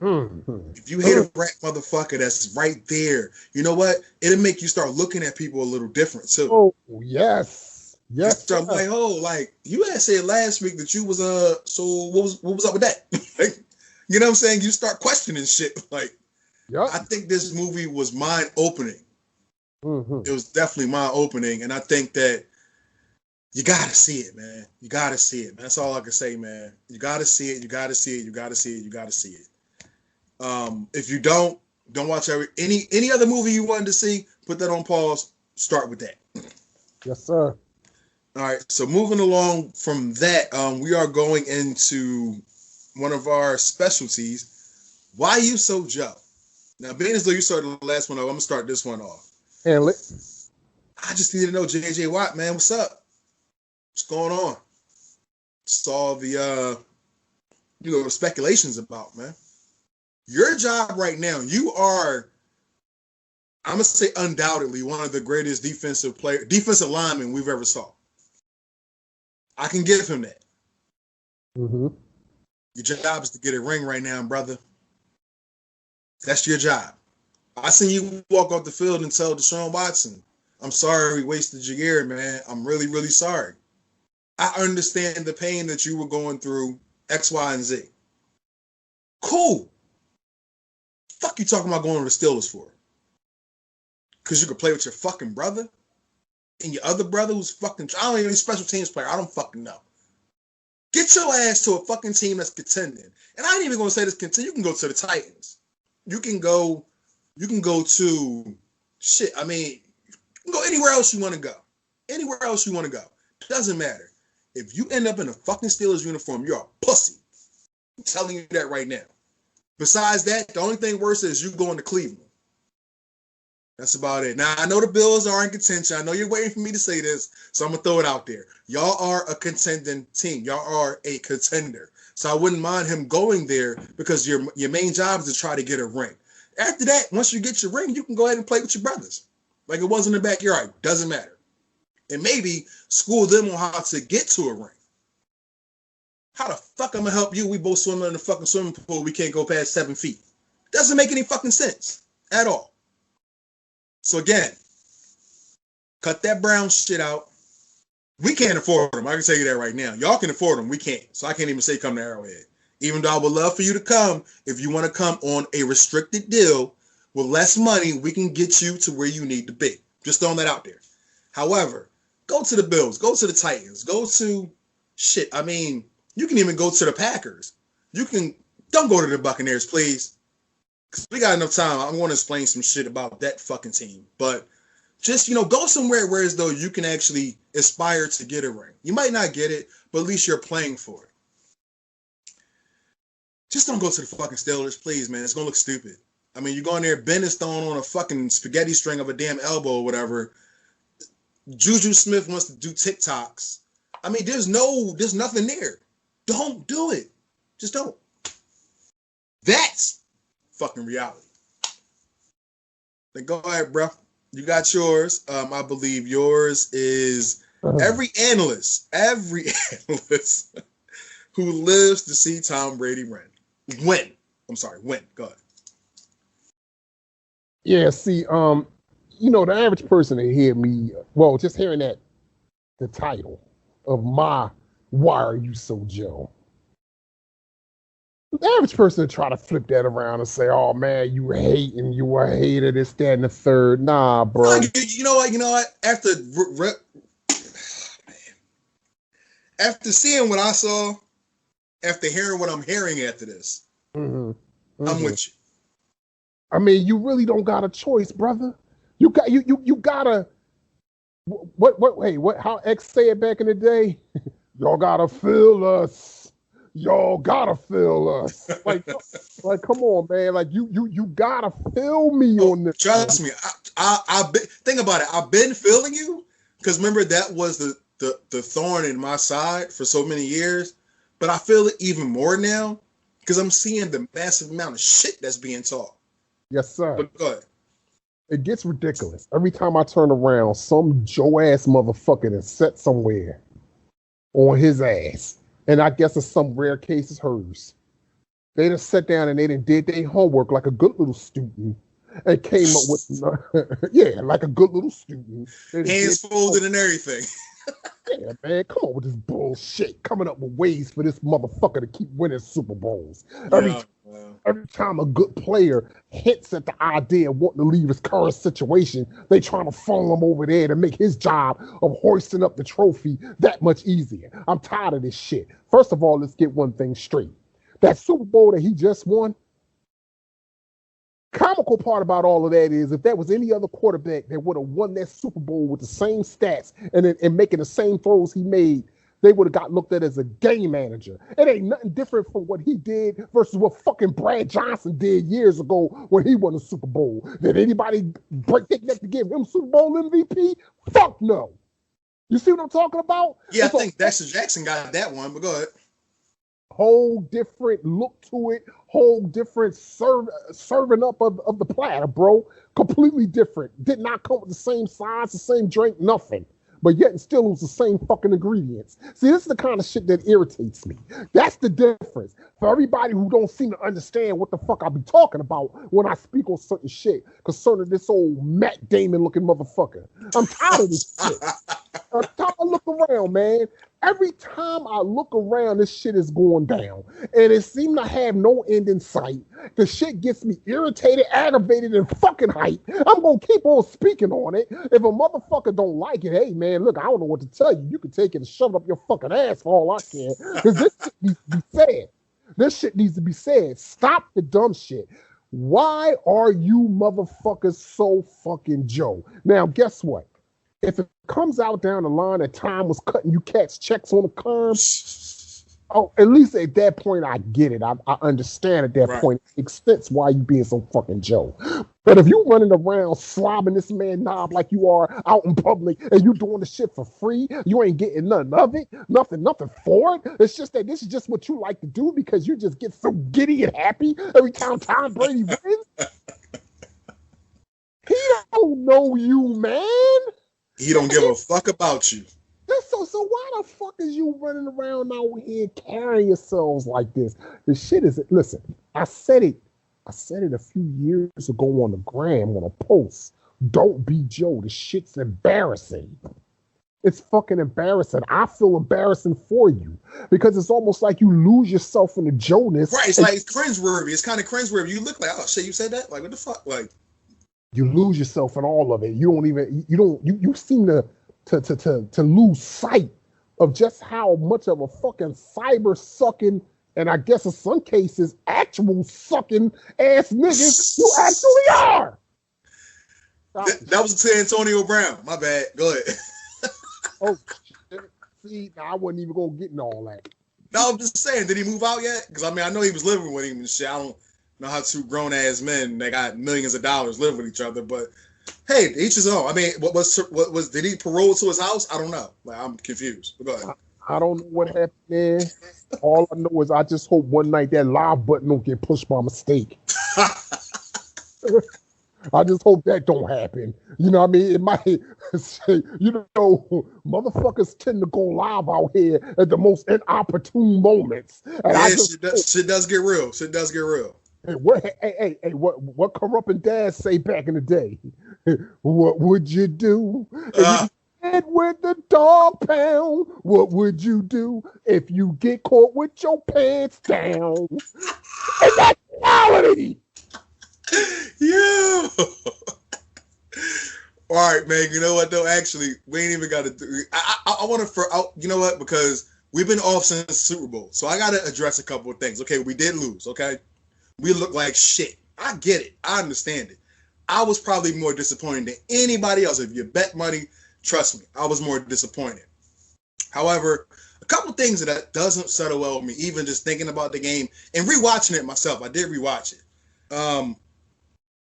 if you hate a rat motherfucker that's right there, you know what? It'll make you start looking at people a little different too. Oh, yes. You start like, oh, like you had said last week that you was so what was up with that? Like, you know what I'm saying? You start questioning shit. Like, I think this movie was mind opening. It was definitely mind opening, and I think that you gotta see it, man. You gotta see it, man. That's all I can say, man. You gotta see it. You gotta see it. You gotta see it. You gotta see it. If you don't watch any other movie you wanted to see, put that on pause. Start with that. Yes, sir. All right. So moving along from that, we are going into one of our specialties. Why you so Joe? Now, being as though you started the last one off, I'm gonna start this one off. Handle it. I just need to know, JJ Watt, man, what's up? What's going on? Saw the the speculations about, man. Your job right now, you are, I'm gonna say undoubtedly one of the greatest defensive linemen we've ever saw. I can give him that. Mm-hmm. Your job is to get a ring right now, brother. That's your job. I seen you walk off the field and tell Deshaun Watson, I'm sorry we wasted your year, man. I'm really, really sorry. I understand the pain that you were going through, X, Y, and Z. Cool. Fuck you talking about going to the Steelers for? Because you could play with your fucking brother? And your other brother who's fucking, I don't even know, special teams player. I don't fucking know. Get your ass to a fucking team that's contending. And I ain't even going to say this contend. You can go to the Titans. You can go to, shit, I mean, you can go anywhere else you want to go. Anywhere else you want to go. Doesn't matter. If you end up in a fucking Steelers uniform, you're a pussy. I'm telling you that right now. Besides that, the only thing worse is you going to Cleveland. That's about it. Now, I know the Bills are in contention. I know you're waiting for me to say this, so I'm going to throw it out there. Y'all are a contending team. Y'all are a contender. So I wouldn't mind him going there because your main job is to try to get a ring. After that, once you get your ring, you can go ahead and play with your brothers. Like it was in the backyard. Doesn't matter. And maybe school them on how to get to a ring. How the fuck I'm going to help you? We both swim in the fucking swimming pool. We can't go past 7 feet. Doesn't make any fucking sense at all. So again, cut that Brown shit out. We can't afford them. I can tell you that right now. Y'all can afford them. We can't. So I can't even say come to Arrowhead. Even though I would love for you to come, if you want to come on a restricted deal with less money, we can get you to where you need to be. Just throwing that out there. However, go to the Bills. Go to the Titans. Go to shit. I mean, you can even go to the Packers. Don't go to the Buccaneers, please. Because we got enough time. I'm going to explain some shit about that fucking team. But just, go somewhere where as though you can actually aspire to get a ring. You might not get it, but at least you're playing for it. Just don't go to the fucking Steelers, please, man. It's going to look stupid. I mean, you go in there, Ben is throwing on a fucking spaghetti string of a damn elbow or whatever. Juju Smith wants to do TikToks. I mean, there's nothing there. Don't do it. Just don't. That's fucking reality. Then go ahead, bro. You got yours. I believe yours is every analyst who lives to see Tom Brady win. I'm sorry, win. Go ahead. Yeah, see, you know, the average person that hear me, well, just hearing that, the title of my Why Are You So Joe? The average person try to flip that around and say, oh, man, you hating, you a hater, this, that, and the third. Nah, bro. You know what? After seeing what I saw, after hearing what I'm hearing after this, I'm with you. I mean, you really don't got a choice, brother. You gotta how X said back in the day? Y'all gotta feel us. Y'all gotta feel us. Like come on, man. Like you gotta feel me on this. Trust me. Think about it. I've been feeling you because remember that was the thorn in my side for so many years. But I feel it even more now because I'm seeing the massive amount of shit that's being taught. Yes, sir. But go ahead. It gets ridiculous. Every time I turn around, some Joe-ass motherfucker is set somewhere on his ass. And I guess in some rare cases, hers. They just sat down and they did their homework like a good little student and came up with, yeah, like a good little student. Hands folded and everything. Yeah, man, come on with this bullshit. Coming up with ways for this motherfucker to keep winning Super Bowls. Every time a good player hits at the idea of wanting to leave his current situation, they trying to funnel him over there to make his job of hoisting up the trophy that much easier. I'm tired of this shit. First of all, let's get one thing straight. That Super Bowl that he just won, comical part about all of that is if that was any other quarterback that would have won that Super Bowl with the same stats and making the same throws he made, they would have got looked at as a game manager. It ain't nothing different from what he did versus what fucking Brad Johnson did years ago when he won the Super Bowl. Did anybody break their neck to give him Super Bowl MVP? Fuck no. You see what I'm talking about? Yeah, I think Vincent Jackson got that one, but go ahead. Whole different look to it, whole different serving up of the platter, bro. Completely different. Did not come with the same size, the same drink, nothing. But yet and still it was the same fucking ingredients. See, this is the kind of shit that irritates me. That's the difference. For everybody who don't seem to understand what the fuck I be talking about when I speak on certain shit concerning this old Matt Damon looking motherfucker. I'm tired of this shit. Every time I look around, man, every time I look around, this shit is going down. And it seems to have no end in sight. The shit gets me irritated, aggravated, and fucking hyped. I'm going to keep on speaking on it. If a motherfucker don't like it, hey, man, look, I don't know what to tell you. You can take it and shove it up your fucking ass for all I care. Because this shit needs to be said. This shit needs to be said. Stop the dumb shit. Why are you motherfuckers so fucking Joe? Now, guess what? If it comes out down the line that time was cutting you cats checks on the curb, oh, at least at that point, I get it. I understand at that point. It makes sense why you being so fucking Joe. But if you running around slobbing this man knob like you are out in public and you doing the shit for free, you ain't getting none of it, nothing for it. It's just that this is just what you like to do because you just get so giddy and happy every time Tom Brady wins. He don't know you, man. He don't give a fuck about you. So why the fuck is you running around out here carrying yourselves like this? The shit is, listen, I said it a few years ago on the gram on a post. Don't be Joe. The shit's embarrassing. It's fucking embarrassing. I feel embarrassing for you because it's almost like you lose yourself in the Joe-ness. Right, it's like it's cringeworthy. It's kind of cringeworthy. You look like, oh shit, you said that? Like, what the fuck? Like, you lose yourself in all of it. You seem to lose sight of just how much of a fucking fiber sucking, and I guess in some cases, actual sucking ass niggas you actually are. That was to Antonio Brown. My bad. Go ahead. Oh, shit. See, I wasn't even going to get into all that. No, I'm just saying, did he move out yet? Because, I mean, I know he was living with him and shit. I don't know how two grown ass men that got millions of dollars live with each other, but hey, each his own. I mean, what was did he parole to his house? I don't know. Like, I'm confused. But go ahead. I don't know what happened there. All I know is I just hope one night that live button don't get pushed by mistake. I just hope that don't happen. You know what I mean? It might say, you know, motherfuckers tend to go live out here at the most inopportune moments. And shit does get real. Shit does get real. Hey, what corrupting dads say back in the day? What would you do? And with the dog pound, what would you do if you get caught with your pants down? And that's reality. Yeah. All right, man. You know what though? Actually, we ain't even got to do. I want to. You know what? Because we've been off since the Super Bowl, so I got to address a couple of things. Okay, we did lose. Okay, we look like shit. I get it. I understand it. I was probably more disappointed than anybody else. If you bet money, trust me, I was more disappointed. However, a couple of things that doesn't settle well with me, even just thinking about the game and rewatching it myself. I did rewatch it.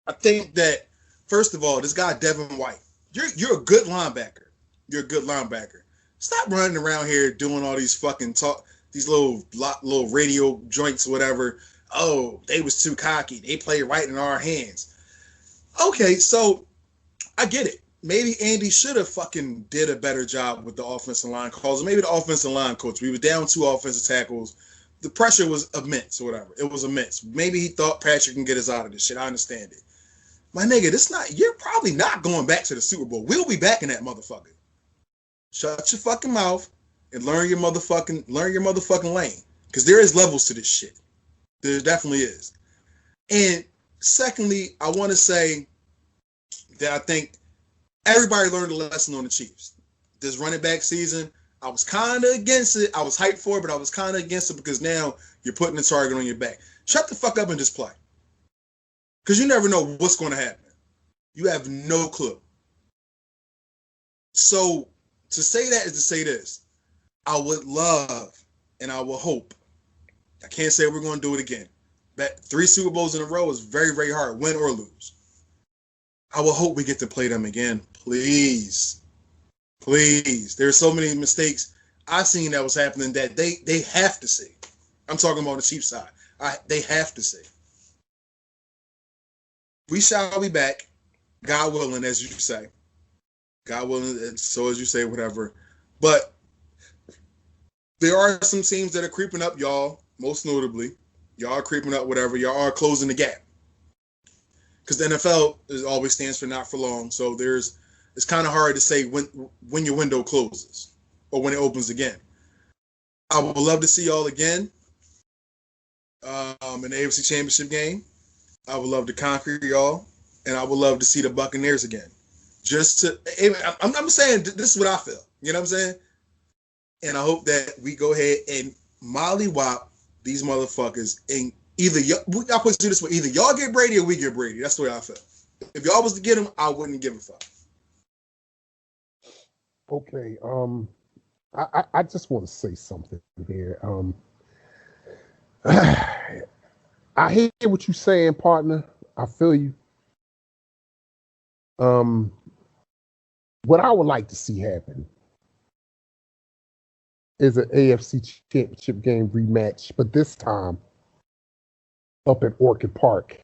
I think that, first of all, this guy, Devin White, you're a good linebacker. You're a good linebacker. Stop running around here doing all these fucking these little radio joints or whatever. Oh, they was too cocky. They played right in our hands. Okay, so I get it. Maybe Andy should have fucking did a better job with the offensive line calls. Or maybe the offensive line coach. We were down 2 offensive tackles. The pressure was immense or whatever. It was immense. Maybe he thought Patrick can get us out of this shit. I understand it. My nigga, you're probably not going back to the Super Bowl. We'll be back in that motherfucker. Shut your fucking mouth and learn your motherfucking lane. Because there is levels to this shit. There definitely is. And secondly, I want to say that I think everybody learned a lesson on the Chiefs. This running back season, I was kind of against it. I was hyped for it, but I was kind of against it because now you're putting the target on your back. Shut the fuck up and just play. Because you never know what's going to happen. You have no clue. So to say that is to say this. I would love and I will hope. I can't say we're going to do it again. That 3 Super Bowls in a row is very, very hard, win or lose. I will hope we get to play them again. Please. Please. There are so many mistakes I've seen that was happening that they have to see. I'm talking about the Chiefs side. They have to see. We shall be back, God willing, as you say. God willing, so as you say, whatever. But there are some teams that are creeping up, y'all, most notably. Y'all are creeping up, whatever. Y'all are closing the gap. Because the NFL always stands for not for long. So it's kind of hard to say when your window closes or when it opens again. I would love to see y'all again in the AFC Championship game. I would love to conquer y'all, and I would love to see the Buccaneers again. I'm saying this is what I feel. You know what I'm saying? And I hope that we go ahead and mollywop these motherfuckers. And y'all put do this way: either y'all get Brady or we get Brady. That's the way I feel. If y'all was to get him, I wouldn't give a fuck. Okay. I just want to say something here. I hear what you're saying, partner. I feel you. What I would like to see happen is an AFC Championship game rematch, but this time up at Orchid Park.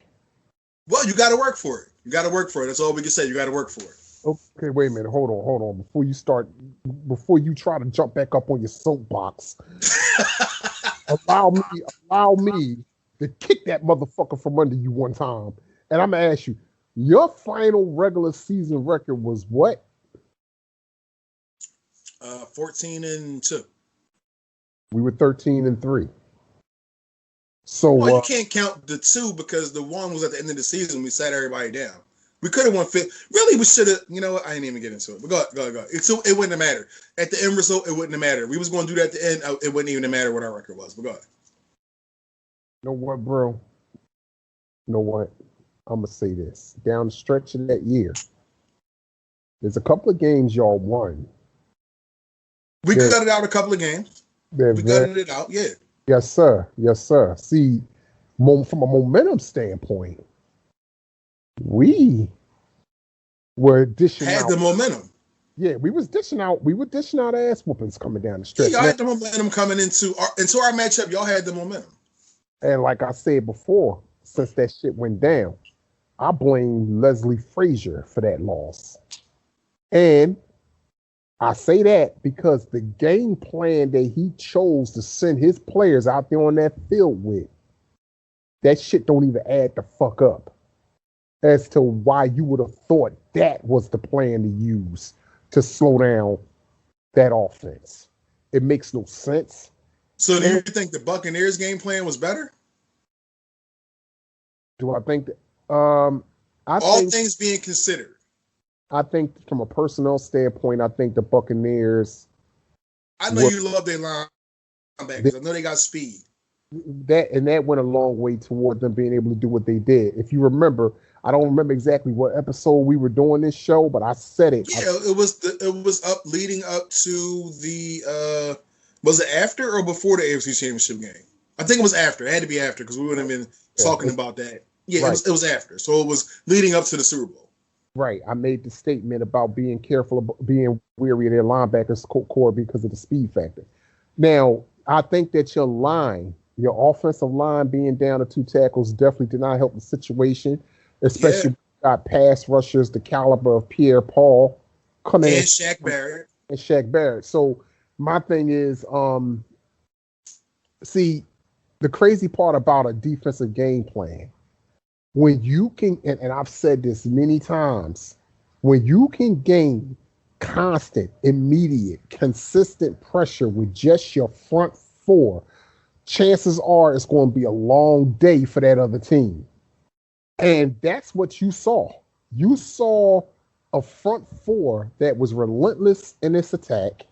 Well, you got to work for it. You got to work for it. That's all we can say. You got to work for it. Okay, wait a minute. Hold on. Before you try to jump back up on your soapbox, allow me to kick that motherfucker from under you one time. And I'm going to ask you, your final regular season record was what? 14-2. We were 13-3. So you can't count the 2 because the 1 was at the end of the season. We sat everybody down. We could have won 5. Really, we should have. You know what? I didn't even get into it. But go ahead. It wouldn't have mattered. At the end result, it wouldn't have mattered. We was going to do that at the end. It wouldn't even matter what our record was. But go ahead. You know what, bro? You know what? I'm going to say this. Down the stretch of that year, there's a couple of games y'all won. We gutted out a couple of games. We gutted it out, yeah. Yes, sir. See, From a momentum standpoint, we were dishing Had out. the momentum. Yeah, we were dishing out ass whoopings coming down the Yeah, stretch. y'all had the momentum coming into our matchup. Y'all had the momentum. And like I said before, since that shit went down, I blame Leslie Frazier for that loss. And I say that because the game plan that he chose to send his players out there on that field with, that shit don't even add the fuck up as to why you would have thought that was the plan to use to slow down that offense. It makes no sense. So do you think the Buccaneers game plan was better? Do I think that? All things being considered. I think from a personnel standpoint, I think the Buccaneers. I know you love their linebackers. I know they got speed. That went a long way toward them being able to do what they did. If you remember, I don't remember exactly what episode we were doing this show, but I said it. Yeah, it was leading up to the was it after or before the AFC Championship game? I think it was after. It had to be after because we would have been talking about that. Yeah, right. It was after. So it was leading up to the Super Bowl. Right. I made the statement about being careful, being wary of their linebackers core because of the speed factor. Now, I think that your offensive line being down to 2 tackles definitely did not help the situation, especially when you got pass rushers the caliber of Pierre Paul coming in. And Shaq Barrett. So my thing is, see, the crazy part about a defensive game plan, when you can, and I've said this many times, when you can gain constant, immediate, consistent pressure with just your front 4, chances are it's going to be a long day for that other team. And that's what you saw. You saw a front 4 that was relentless in its attack,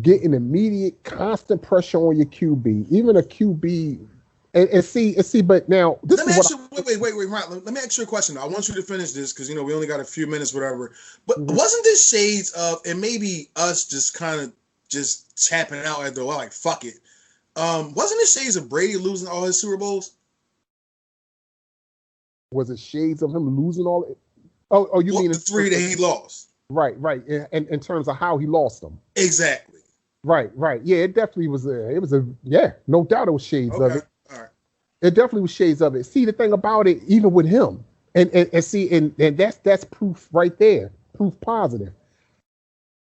getting immediate, constant pressure on your QB, even a QB. And see, but now this is what. Wait, Ron. Let me ask you a question. I want you to finish this because we only got a few minutes, whatever. But wasn't this shades of, and maybe us just kind of just tapping out at the like fuck it? Wasn't it shades of Brady losing all his Super Bowls? Was it shades of him losing all? Oh, you mean the 3 that he lost? Right. And in terms of how he lost them. Exactly. Right. Yeah, it definitely was. No doubt it was shades of it. All right. It definitely was shades of it. See, the thing about it, even with him, and that's proof right there, proof positive.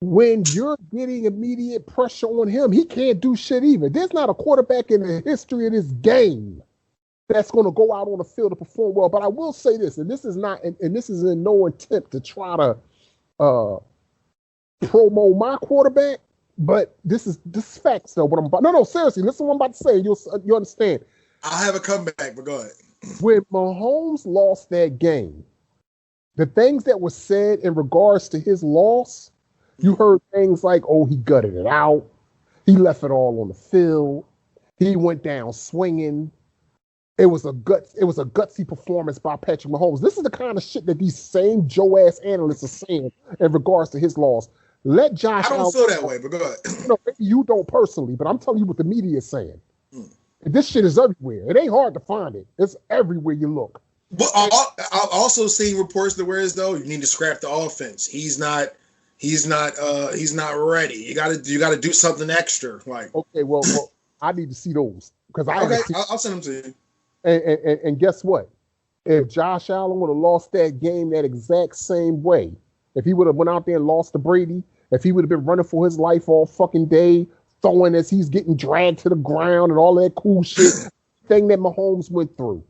When you're getting immediate pressure on him, he can't do shit either. There's not a quarterback in the history of this game that's going to go out on the field to perform well. But I will say this, and this is not, and this is in no attempt to try to promo my quarterback, but this is facts though. What I'm about, no, seriously, listen to what I'm about to say. You understand. I'll have a comeback, but go ahead. When Mahomes lost that game, the things that were said in regards to his loss, you heard things like, oh, he gutted it out. He left it all on the field. He went down swinging. It was a gutsy performance by Patrick Mahomes. This is the kind of shit that these same Joe-ass analysts are saying in regards to his loss. Let Josh I don't feel that way, but go ahead. No, you don't personally, but I'm telling you what the media is saying. This shit is everywhere. It ain't hard to find it. It's everywhere you look. But I've also seen reports that whereas though you need to scrap the offense. He's not ready. You gotta do something extra. Like okay, well I need to see those because I'll send them to you. And guess what? If Josh Allen would have lost that game that exact same way, if he would have went out there and lost to Brady, if he would have been running for his life all fucking day, throwing as he's getting dragged to the ground and all that cool shit, thing that Mahomes went through.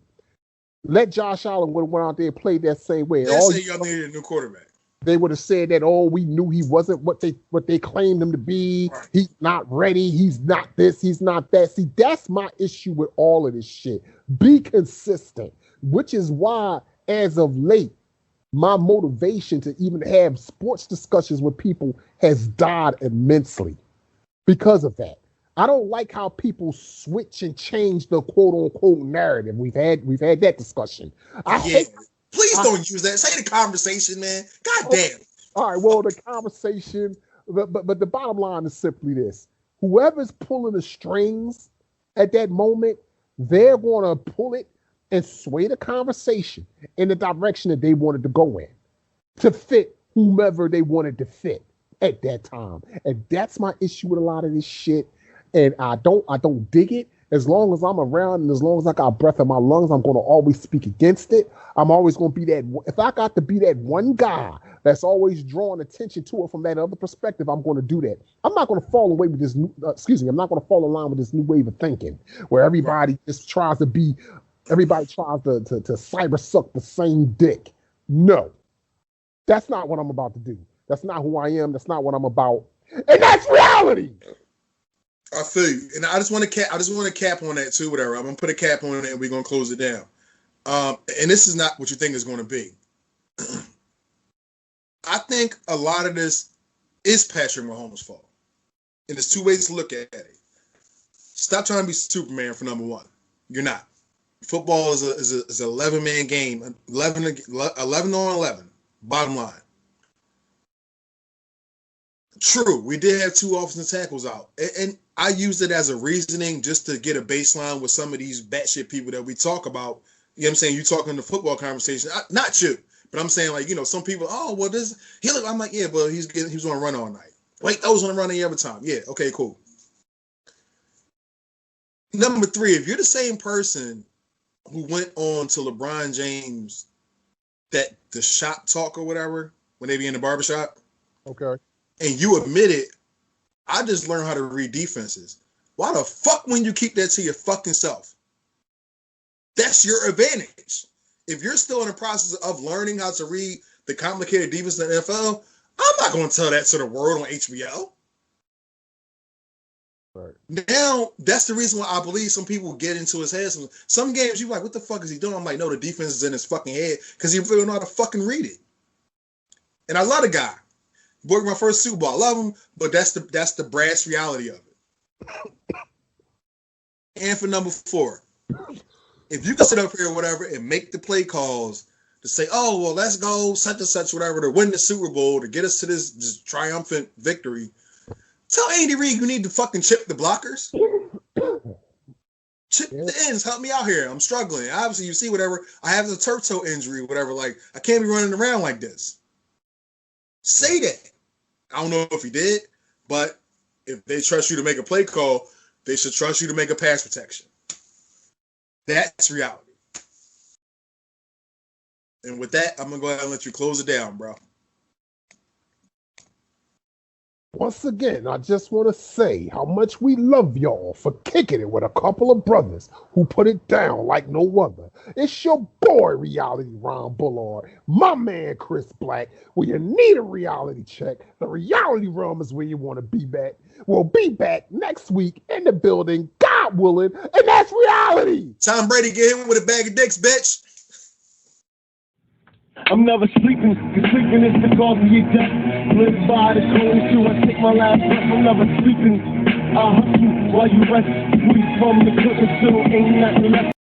Let Josh Allen would have went out there and played that same way. They say y'all needed a new quarterback. They would have said that, oh, we knew he wasn't what they claimed him to be. Right. He's not ready. He's not this. He's not that. See, that's my issue with all of this shit. Be consistent, which is why, as of late, my motivation to even have sports discussions with people has died immensely because of that. I don't like how people switch and change the quote unquote narrative. We've had that discussion. Please don't use that. Say the conversation, man. God damn. All right. Well, the conversation, but the bottom line is simply this: whoever's pulling the strings at that moment, they're going to pull it and sway the conversation in the direction that they wanted to go in to fit whomever they wanted to fit at that time. And that's my issue with a lot of this shit. And I don't dig it. As long as I'm around and as long as I got breath in my lungs, I'm going to always speak against it. I'm always going to be that. If I got to be that one guy that's always drawing attention to it from that other perspective, I'm going to do that. I'm not going to fall away with this new, I'm not going to fall in line with this new wave of thinking where everybody just tries to be, everybody tries to cyber suck the same dick. No, that's not what I'm about to do. That's not who I am. That's not what I'm about. And that's reality. I feel you, and I just want to cap on that too. Whatever, I'm gonna put a cap on it, and we're gonna close it down. And this is not what you think it's going to be. I think a lot of this is Patrick Mahomes' fault, and there's two ways to look at it. Stop trying to be Superman for number one. You're not. Football is an 11-man game, 11 on 11. Bottom line. True, we did have two offensive tackles out, and I used it as a reasoning just to get a baseline with some of these batshit people that we talk about. You know what I'm saying? You talking the football conversation, not you, but I'm saying like, you know, some people, oh, well, I'm like, yeah, but he was on a run all night. Wait, I was on a run every time. Yeah, okay, cool. Number three, if you're the same person who went on to LeBron James, the shop talk or whatever, when they be in the barbershop. Okay. And you admit it, I just learned how to read defenses. Why the fuck wouldn't you keep that to your fucking self? That's your advantage. If you're still in the process of learning how to read the complicated defense in the NFL, I'm not going to tell that to the world on HBO. Right. Now, that's the reason why I believe some people get into his head. Some games, you're like, what the fuck is he doing? I'm like, no, the defense is in his fucking head because he really know how to fucking read it. And I love the guy. Worked my first Super Bowl. I love him, but that's the brass reality of it. And for number four, if you can sit up here or whatever and make the play calls to say, oh, well, let's go such and such, whatever, to win the Super Bowl, to get us to this triumphant victory, tell Andy Reid you need to fucking chip the blockers. Chip the ends. Help me out here. I'm struggling. Obviously, you see whatever. I have the turf toe injury, whatever. Like, I can't be running around like this. Say that. I don't know if he did, but if they trust you to make a play call, they should trust you to make a pass protection. That's reality. And with that, I'm going to go ahead and let you close it down, bro. Once again, I just want to say how much we love y'all for kicking it with a couple of brothers who put it down like no other. It's your boy, Reality Ron Bullard, my man, Chris Black. When you need a reality check, the reality realm is where you want to be back. We'll be back next week in the building, God willing, and that's reality. Tom Brady get him with a bag of dicks, bitch. I'm never sleeping, cause sleeping is the cause of your death. Live by the code till I take my last breath. I'm never sleeping, I hustle while you rest. We from the cooking still ain't nothing left.